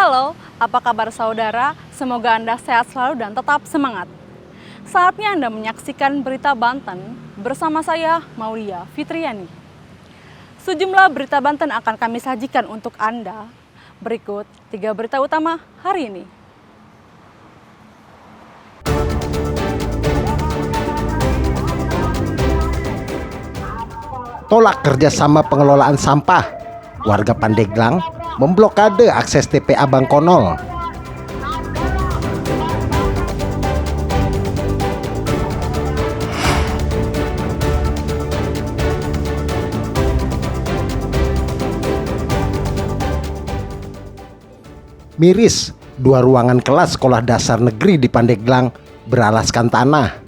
Halo, apa kabar saudara? Semoga Anda sehat selalu dan tetap semangat. Saatnya Anda menyaksikan Berita Banten bersama saya, Maulia Fitriani. Sejumlah berita Banten akan kami sajikan untuk Anda. Berikut 3 berita utama hari ini. Tolak kerjasama pengelolaan sampah. Warga Pandeglang memblokade akses TPA Bangkonol. Miris, 2 ruangan kelas sekolah dasar negeri di Pandeglang beralaskan tanah.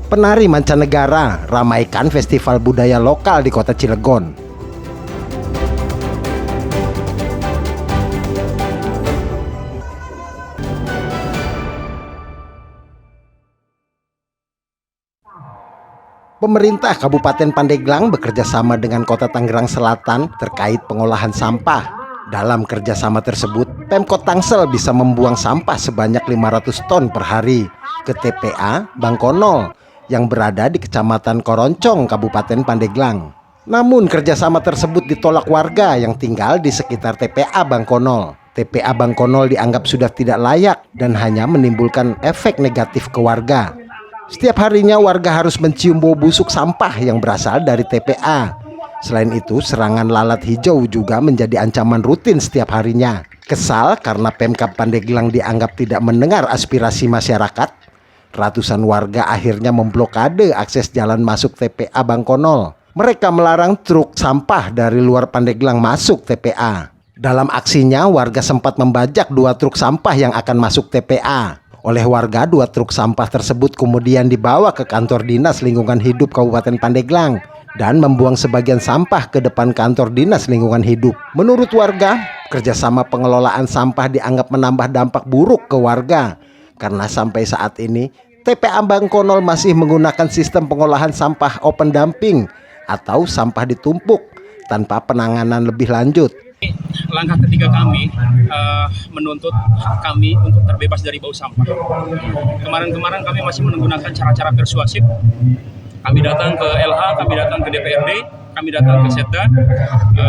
Penari mancanegara ramaikan festival budaya lokal di kota Cilegon. Pemerintah Kabupaten Pandeglang bekerja sama dengan Kota Tangerang Selatan terkait pengolahan sampah. Dalam kerjasama tersebut, Pemkot Tangsel bisa membuang sampah sebanyak 500 ton per hari ke TPA Bangkonol yang berada di Kecamatan Koroncong, Kabupaten Pandeglang. Namun kerjasama tersebut ditolak warga yang tinggal di sekitar TPA Bangkonol. TPA Bangkonol dianggap sudah tidak layak dan hanya menimbulkan efek negatif ke warga. Setiap harinya warga harus mencium bau busuk sampah yang berasal dari TPA. Selain itu, serangan lalat hijau juga menjadi ancaman rutin setiap harinya. Kesal karena Pemkab Pandeglang dianggap tidak mendengar aspirasi masyarakat, ratusan warga akhirnya memblokade akses jalan masuk TPA Bangkonol. Mereka melarang truk sampah dari luar Pandeglang masuk TPA. Dalam aksinya, warga sempat membajak 2 truk sampah yang akan masuk TPA. Oleh warga, 2 truk sampah tersebut kemudian dibawa ke kantor Dinas Lingkungan Hidup Kabupaten Pandeglang dan membuang sebagian sampah ke depan kantor Dinas Lingkungan Hidup. Menurut warga, kerjasama pengelolaan sampah dianggap menambah dampak buruk ke warga karena sampai saat ini TPA Bangkonol masih menggunakan sistem pengolahan sampah open dumping atau sampah ditumpuk tanpa penanganan lebih lanjut. Langkah ketiga kami menuntut hak kami untuk terbebas dari bau sampah. Kemarin kami masih menggunakan cara-cara persuasif. Kami datang ke LH, kami datang ke DPRD, kami datang ke Setda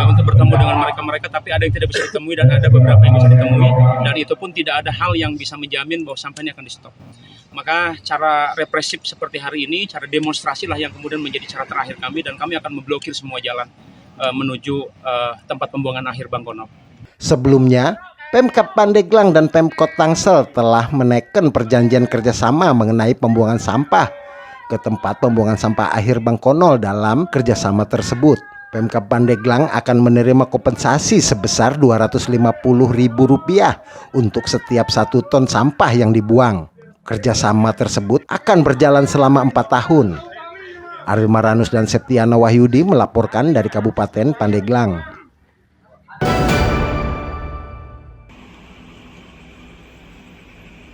untuk bertemu dengan mereka-mereka, tapi ada yang tidak bisa ditemui dan ada beberapa yang bisa ditemui, dan itu pun tidak ada hal yang bisa menjamin bahwa sampah ini akan di-stop. Maka cara represif seperti hari ini, cara demonstrasi lah yang kemudian menjadi cara terakhir kami, dan kami akan memblokir semua jalan menuju tempat pembuangan akhir Bangkonol. Sebelumnya, Pemkab Pandeglang dan Pemkot Tangsel telah menaikkan perjanjian kerjasama mengenai pembuangan sampah ke tempat pembuangan sampah akhir Bangkonol. Dalam kerjasama tersebut, Pemkab Pandeglang akan menerima kompensasi sebesar Rp250.000 untuk setiap 1 ton sampah yang dibuang. Kerjasama tersebut akan berjalan selama 4 tahun. Ariel Maranus dan Septiana Wahyudi melaporkan dari Kabupaten Pandeglang.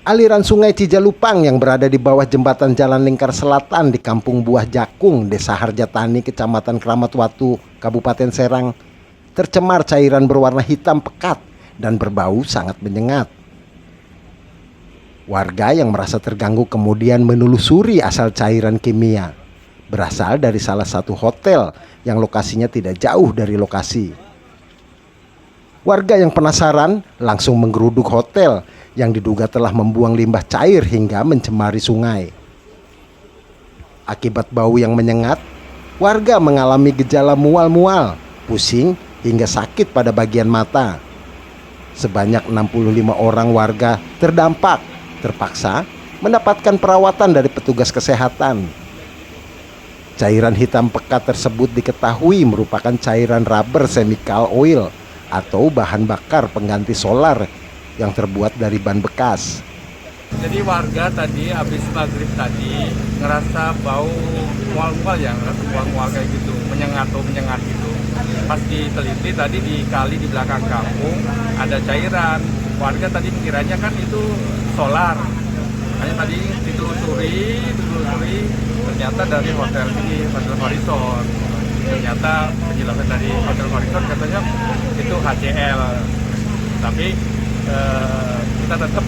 Aliran sungai Cijalupang yang berada di bawah jembatan Jalan Lingkar Selatan di Kampung Buah Jakung, Desa Harjatani, Kecamatan Kramat Watu, Kabupaten Serang, tercemar cairan berwarna hitam pekat dan berbau sangat menyengat. Warga yang merasa terganggu kemudian menelusuri asal cairan kimia. Berasal dari salah satu hotel yang lokasinya tidak jauh dari lokasi. Warga yang penasaran langsung menggeruduk hotel yang diduga telah membuang limbah cair hingga mencemari sungai. Akibat bau yang menyengat, warga mengalami gejala mual-mual, pusing hingga sakit pada bagian mata. Sebanyak 65 orang warga terdampak terpaksa mendapatkan perawatan dari petugas kesehatan. Cairan hitam pekat tersebut diketahui merupakan cairan rubber chemical oil atau bahan bakar pengganti solar yang terbuat dari ban bekas. Jadi warga tadi habis maghrib tadi ngerasa bau mual-mual ya, ngerasa mual-mual kayak gitu, menyengat gitu. Pas diteliti tadi di kali di belakang kampung ada cairan. Warga tadi mengira kan itu solar. Hanya tadi ditelusuri, ternyata dari hotel ini, Hotel Horizon. Ternyata penjelasan dari Hotel Horizon katanya itu HCL. Tapi kita tetap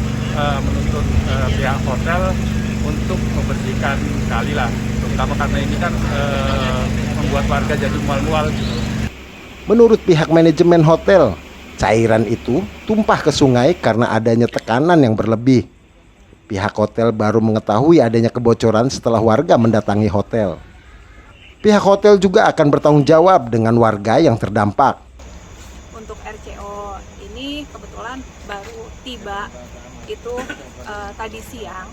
menuntut pihak hotel untuk membersihkan kali lah. Terutama karena ini kan membuat warga jadi mual-mual gitu. Menurut pihak manajemen hotel, cairan itu tumpah ke sungai karena adanya tekanan yang berlebih. Pihak hotel baru mengetahui adanya kebocoran setelah warga mendatangi hotel. Pihak hotel juga akan bertanggung jawab dengan warga yang terdampak. Untuk RCO ini kebetulan baru tiba itu tadi siang,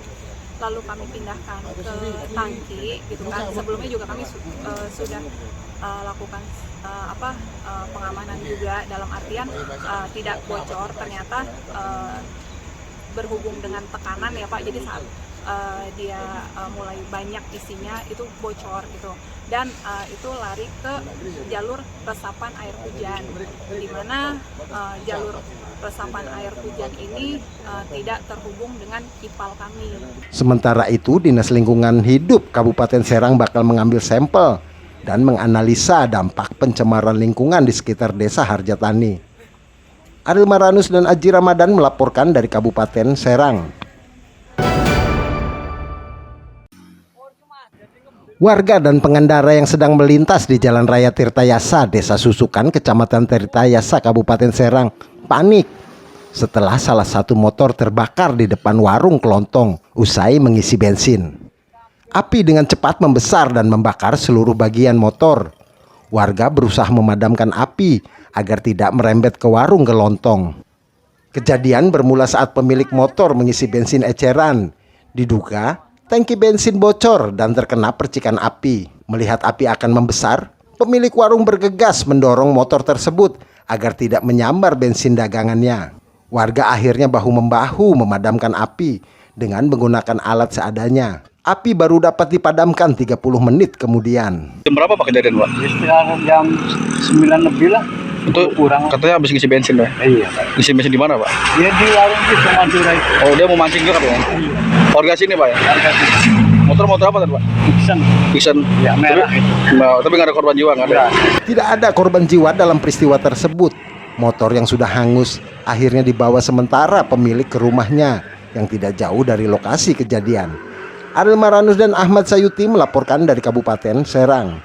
lalu kami pindahkan ke tangki gitu kan. Sebelumnya juga kami sudah lakukan pengamanan juga, dalam artian tidak bocor. Ternyata berhubung dengan tekanan ya Pak, jadi saat dia mulai banyak isinya itu bocor gitu, dan itu lari ke jalur resapan air hujan, di mana jalur resapan air hujan ini tidak terhubung dengan ipal kami. Sementara itu, Dinas Lingkungan Hidup Kabupaten Serang bakal mengambil sampel dan menganalisa dampak pencemaran lingkungan di sekitar Desa Harjatani. Ariel Maranus dan Aji Ramadan melaporkan dari Kabupaten Serang. Warga dan pengendara yang sedang melintas di Jalan Raya Tirtayasa, Desa Susukan, Kecamatan Tirtayasa, Kabupaten Serang, panik setelah salah satu motor terbakar di depan warung kelontong usai mengisi bensin. Api dengan cepat membesar dan membakar seluruh bagian motor. Warga berusaha memadamkan api agar tidak merembet ke warung kelontong. Kejadian bermula saat pemilik motor mengisi bensin eceran. Diduga tangki bensin bocor dan terkena percikan api. Melihat api akan membesar, pemilik warung bergegas mendorong motor tersebut agar tidak menyambar bensin dagangannya. Warga akhirnya bahu-membahu memadamkan api dengan menggunakan alat seadanya. Api baru dapat dipadamkan 30 menit kemudian. Jam berapa Pak kejadian Pak? Sekitar jam 9 lebih lah. Itu kurang. katanya habis ngisi bensin ya? Iya Pak. Ngisi bensin di mana Pak? Dia di warung di Madura itu. Oh dia mau mancing juga Pak? Iya. Warga sini Pak ya? Harga Motor apa tadi Pak? Iksan. Ya merah itu. Tapi nggak ada korban jiwa nggak ada? Tidak ada korban jiwa dalam peristiwa tersebut. Motor yang sudah hangus akhirnya dibawa sementara pemilik ke rumahnya yang tidak jauh dari lokasi kejadian. Ariel Maranus dan Ahmad Sayuti melaporkan dari Kabupaten Serang.